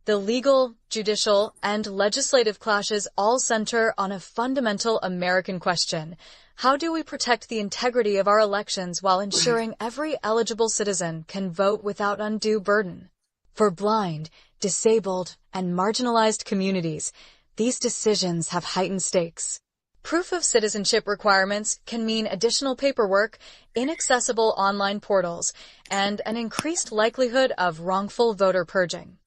The legal, judicial, and legislative clashes all center on a fundamental American question. How do we protect the integrity of our elections while ensuring every eligible citizen can vote without undue burden? For blind, disabled, and marginalized communities, these decisions have heightened stakes. Proof of citizenship requirements can mean additional paperwork, inaccessible online portals, and an increased likelihood of wrongful voter purging.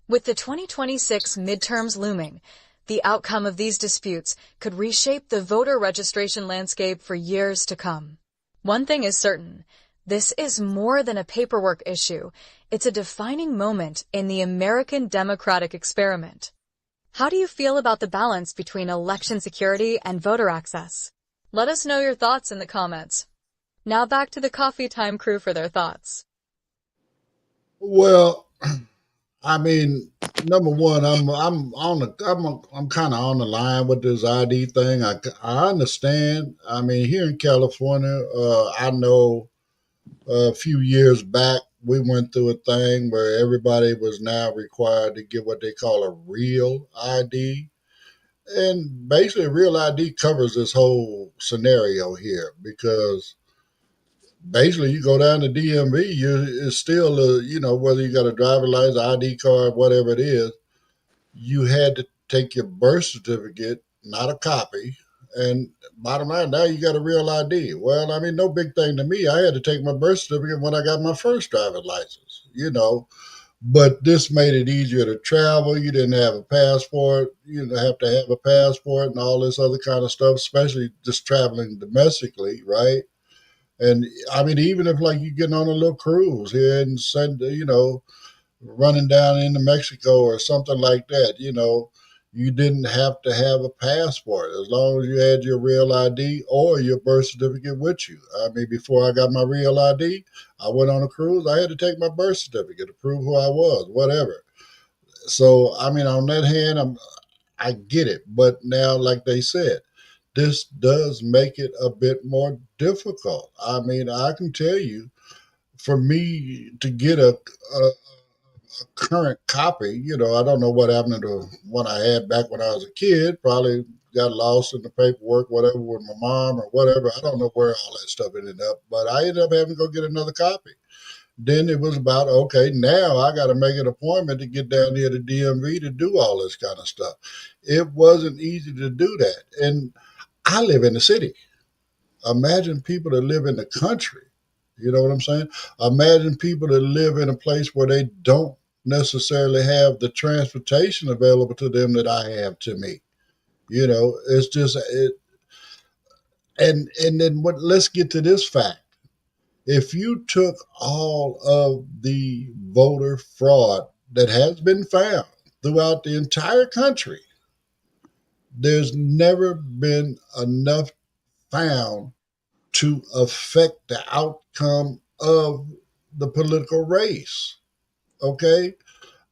With the 2026 midterms looming, the outcome of these disputes could reshape the voter registration landscape for years to come. One thing is certain, this is more than a paperwork issue. It's a defining moment in the American democratic experiment. How do you feel about the balance between election security and voter access? Let us know your thoughts in the comments. Now back to the Coffee Time crew for their thoughts. Well, I mean, number one, I'm kind of on the line with this ID thing. I understand. I mean, here in California, I know a few years back we went through a thing where everybody was now required to get what they call a real ID. And basically, real ID covers this whole scenario here because basically you go down to DMV, it's still, whether you got a driver license, ID card, whatever it is, you had to take your birth certificate, not a copy. And bottom line, now you got a real ID. Well, I mean, no big thing to me. I had to take my birth certificate when I got my first driver's license. But this made it easier to travel. You didn't have a passport. You didn't have to have a passport and all this other kind of stuff, especially just traveling domestically, right? And I mean, even if like you getting on a little cruise here and running down into Mexico or something like that, you didn't have to have a passport as long as you had your real ID or your birth certificate with you. I mean, before I got my real ID, I went on a cruise. I had to take my birth certificate to prove who I was, whatever. So, I mean, on that hand, I get it. But now, like they said, this does make it a bit more difficult. I mean, I can tell you, for me to get a current copy, I don't know what happened to the one I had back when I was a kid. Probably got lost in the paperwork, whatever, with my mom or whatever. I don't know where all that stuff ended up, but I ended up having to go get another copy. Then it was about, okay, now I got to make an appointment to get down here to DMV to do all this kind of stuff. It wasn't easy to do that. And I live in the city. Imagine people that live in the country. You know what I'm saying? Imagine people that live in a place where they don't necessarily have the transportation available to them that I have to me. It's just it. And then let's get to this fact. If you took all of the voter fraud that has been found throughout the entire country, there's never been enough found to affect the outcome of the political race. Okay?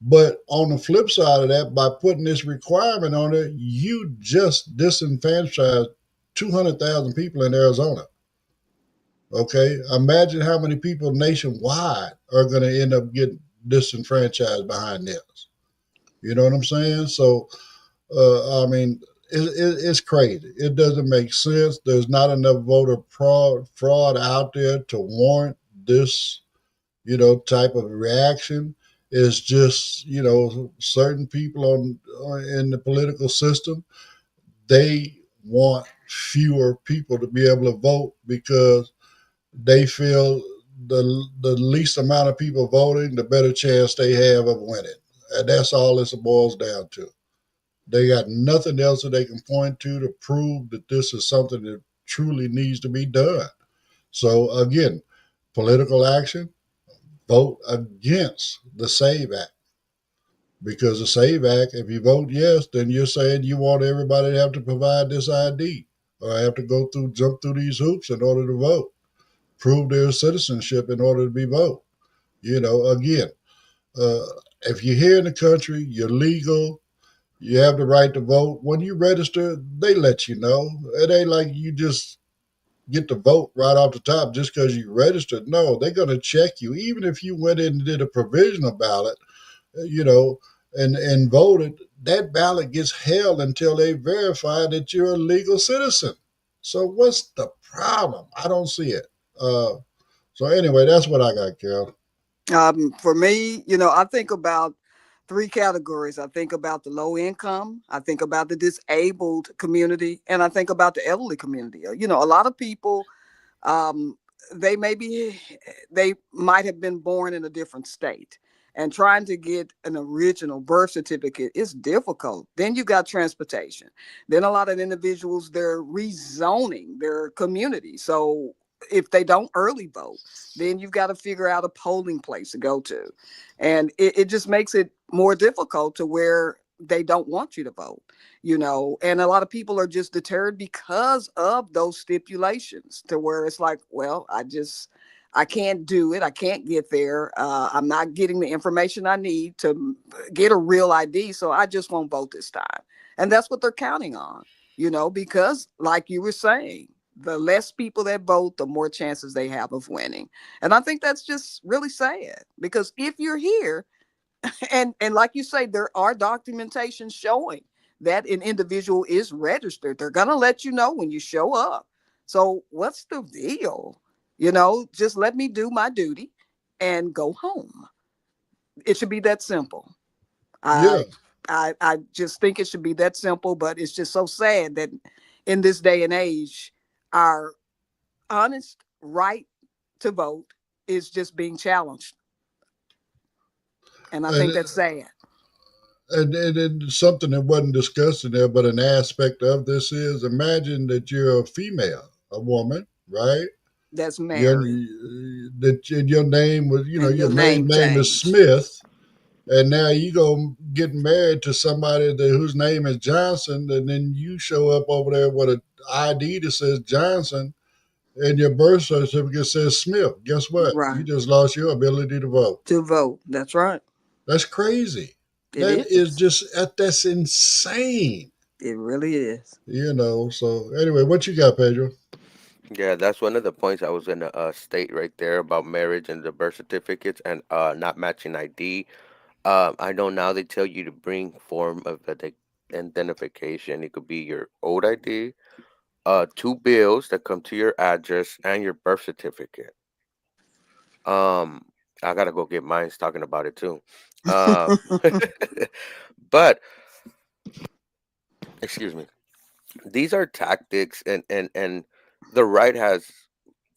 But on the flip side of that, by putting this requirement on it, you just disenfranchised 200,000 people in Arizona. Okay? Imagine how many people nationwide are going to end up getting disenfranchised behind this. You know what I'm saying? So, I mean, it's crazy. It doesn't make sense. There's not enough voter fraud out there to warrant this, type of reaction. It's just, certain people in the political system, they want fewer people to be able to vote because they feel the least amount of people voting, the better chance they have of winning. And that's all this boils down to. They got nothing else that they can point to prove that this is something that truly needs to be done. So again, political action, vote against the SAVE Act. Because the SAVE Act, if you vote yes, then you're saying you want everybody to have to provide this ID or have to jump through these hoops in order to vote, prove their citizenship in order to be vote. Again, if you're here in the country, you're legal, You have the right to vote. When you register, they let you know. It ain't like you just get to vote right off the top just because you registered. No, they're going to check you. Even if you went in and did a provisional ballot, you know, and voted, that ballot gets held until they verify that you're a legal citizen. So what's the problem? I don't see it. So anyway, that's what I got, Carol. For me, I think about three categories. I think about the low income, I think about the disabled community, and I think about the elderly community. A lot of people, um, they might have been born in a different state, and trying to get an original birth certificate is difficult. Then you got transportation. Then a lot of individuals, they're rezoning their community. So if they don't early vote, then you've got to figure out a polling place to go to. And it just makes it more difficult to where they don't want you to vote, and a lot of people are just deterred because of those stipulations, to where it's like, well, I can't do it. I can't get there. I'm not getting the information I need to get a real ID. So I just won't vote this time. And that's what they're counting on, because like you were saying, the less people that vote, the more chances they have of winning. And I think that's just really sad, because if you're here, and like you say, there are documentation showing that an individual is registered, they're going to let you know when you show up. So what's the deal? Just let me do my duty and go home. It should be that simple. Yeah, I just think it should be that simple, but it's just so sad that in this day and age, our honest right to vote is just being challenged. And I think and that's sad. and something that wasn't discussed in there, but an aspect of this is, imagine that you're a female, a woman, right? That's Your married that your name was, and your your maiden name name is changed. Smith, and now you go get married to somebody whose name is Johnson, and then you show up over there with an ID that says Johnson, and your birth certificate says Smith. Guess what? You Right. just lost your ability to vote. To vote. That's right. That's crazy. It That is is. just that's insane. It really is. So anyway, what you got, Pedro? Yeah, that's one of the points I was gonna state right there about marriage and the birth certificates and not matching ID. I know now they tell you to bring form of identification. It could be your old ID, two bills that come to your address, and your birth certificate. Um, I gotta go get mine. Talking about it too. Uh, but excuse me. These are tactics, and the right has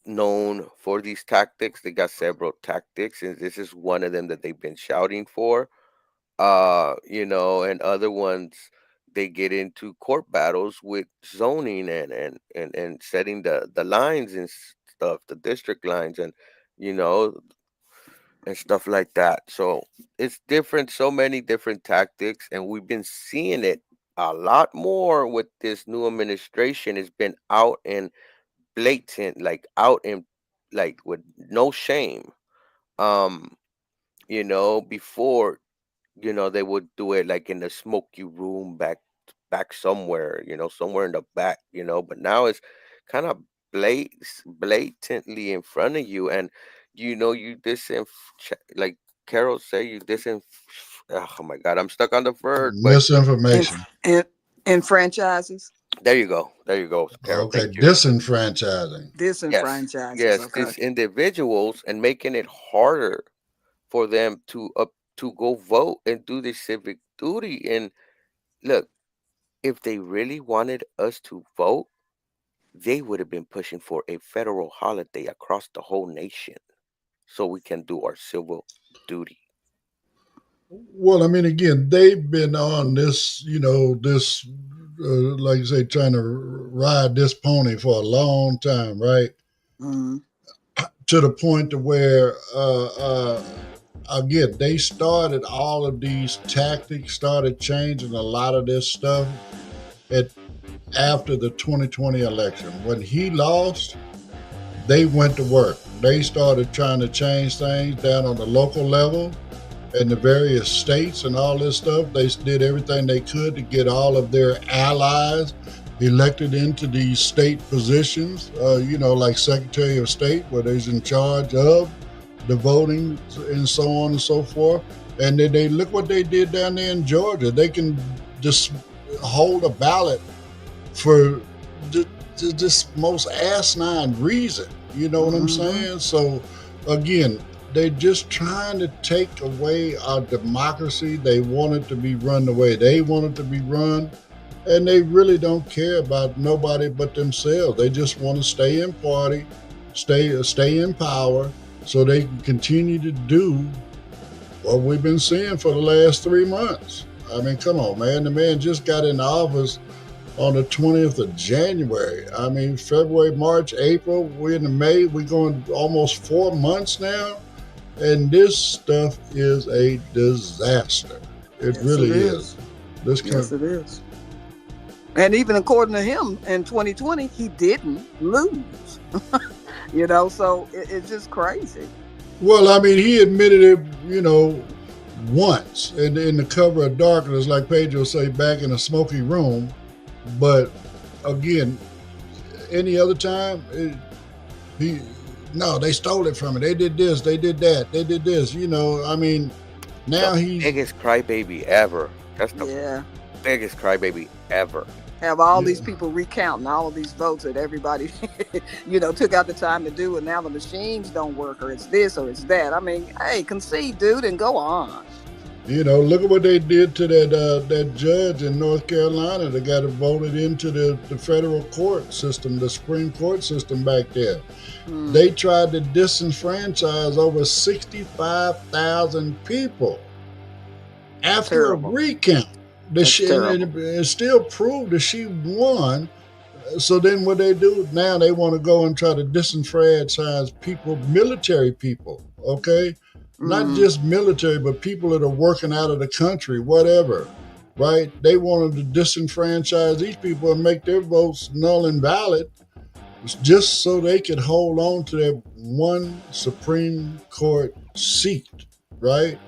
known for these tactics. They got several tactics, and this is one of them that they've been shouting for. And other ones, they get into court battles with zoning and setting the lines and stuff, the district lines, and you know and stuff like that. So it's different, so many different tactics, and we've been seeing it a lot more with this new administration. It's been out and blatant, like out and like with no shame. Um, Before, they would do it like in the smoky room back somewhere, somewhere in the back, but now it's kind of blatantly in front of you, and you like Carol say, you disinf oh my God, I'm stuck on the word, but And Misinformation. and franchises. there you go, Carol, Okay, thank you. disenfranchising. Yes, Disenfranchises. yes, Okay. these individuals, and making it harder for them to go vote and do their civic duty. And look, if they really wanted us to vote, they would have been pushing for a federal holiday across the whole nation so we can do our civil duty. Well, I mean, again, they've been on this, this, like you say, trying to ride this pony for a long time, right? Mm-hmm. To the point to where, again, they started all of these tactics, started changing a lot of this stuff at after the 2020 election. When he lost, they went to work. They started trying to change things down on the local level. and the various states and all this stuff. They did everything they could to get all of their allies elected into these state positions, like Secretary of State, where they's in charge of the voting and so on and so forth. And then they look what they did down there in Georgia. They can just hold a ballot for this most asinine reason. You know what I'm saying? So again, they're just trying to take away our democracy. They want it to be run the way they want it to be run. And they really don't care about nobody but themselves. They just want to stay in party, stay in power, so they can continue to do what we've been seeing for the last 3 months. I mean, come on, man. The man just got in office on the 20th of January. I mean, February, March, April, we're in May. We're going almost 4 months now. And this stuff is a disaster. It really is. Yes, it is. And even according to him, in 2020, he didn't lose. So it's just crazy. Well, I mean, he admitted it, once in the cover of darkness, like Pedro say, back in a smoky room. But again, any other time, they stole it from me. They did this, they did that, they did this. I mean, now he's biggest crybaby ever. That's the biggest crybaby ever. Have all these people recounting all of these votes that everybody, took out the time to do, and now the machines don't work, or it's this or it's that. I mean, hey, concede, dude, and go on. Look at what they did to that judge in North Carolina that got voted into the federal court system, the Supreme Court system back there. They tried to disenfranchise over 65,000 people after a recount. It still proved that she won. So then what they do now, they want to go and try to disenfranchise people, military people, okay? Not just military, but people that are working out of the country, whatever, right? They wanted to disenfranchise these people and make their votes null and valid just so they could hold on to that one Supreme Court seat, right?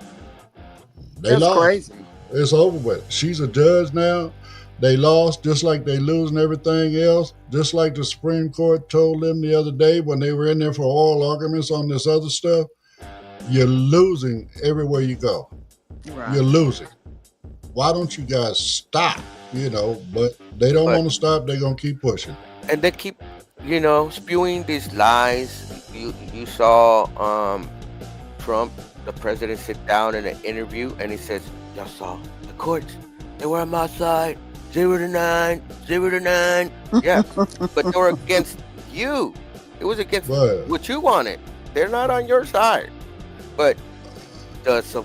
They lost. Crazy. It's over with. She's a judge now. They lost, just like they losing everything else. Just like the Supreme Court told them the other day when they were in there for oral arguments on this other stuff. You're losing everywhere you go. Right. You're losing. Why don't you guys stop? But they don't want to stop. They're going to keep pushing. And they keep, spewing these lies. You saw Trump, the president, sit down in an interview and he says, y'all saw the courts. They were on my side. 0-9, 0-9. Yeah. But they were against you. It was against what you wanted. They're not on your side. But the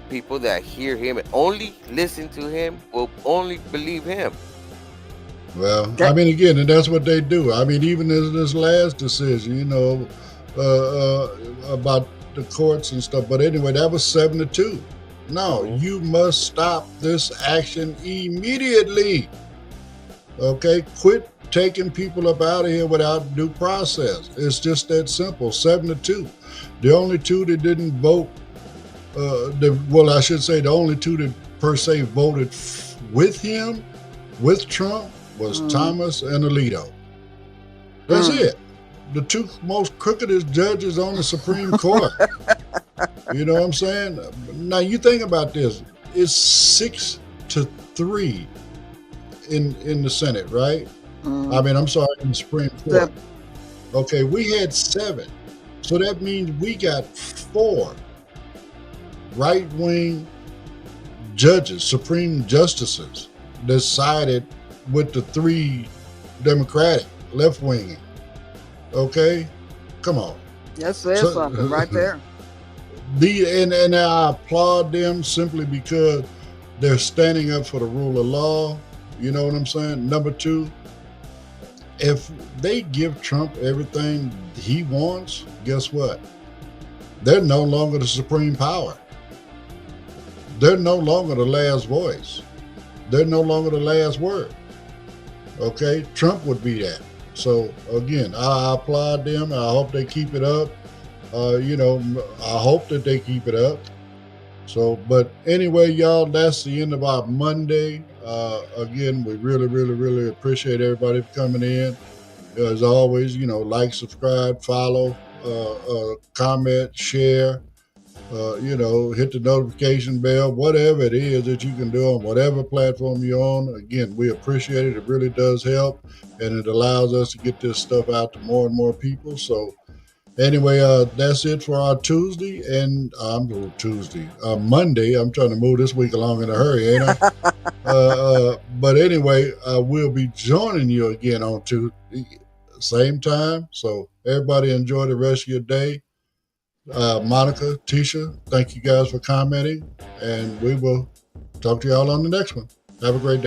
people that hear him and only listen to him will only believe him. Well, I mean, again, and that's what they do. I mean, even in this last decision, about the courts and stuff. But anyway, that was 7-2. No, you must stop this action immediately. Okay? Quit taking people up out of here without due process. It's just that simple. 7-2. The only two that didn't vote, the only two that per se voted with him, with Trump, was Thomas and Alito. That's it. The two most crookedest judges on the Supreme Court. You know what I'm saying? Now you think about this. It's 6-3 in the Senate, right? I mean, I'm sorry, in the Supreme Court. Okay, we had 7. So that means we got 4 right-wing judges, Supreme Justices, that sided with the 3 Democratic, left-wing. Okay? Come on. That says something right there. And I applaud them simply because they're standing up for the rule of law. You know what I'm saying? Number 2, if they give Trump everything he wants, guess what? They're no longer the supreme power. They're no longer the last voice. They're no longer the last word. Okay? Trump would be that. So, again, I applaud them. I hope they keep it up. I hope that they keep it up. So, but anyway, y'all, that's the end of our Monday. Again, we really, really, really appreciate everybody for coming in. As always, like, subscribe, follow, comment, share, hit the notification bell, whatever it is that you can do on whatever platform you're on. Again, we appreciate it. It really does help, and it allows us to get this stuff out to more and more people. So anyway, that's it for our Tuesday and Monday. I'm trying to move this week along in a hurry, ain't I? But anyway, we'll be joining you again on Tuesday, same time. So everybody enjoy the rest of your day. Monica, Tisha, thank you guys for commenting, and we will talk to y'all on the next one. Have a great day.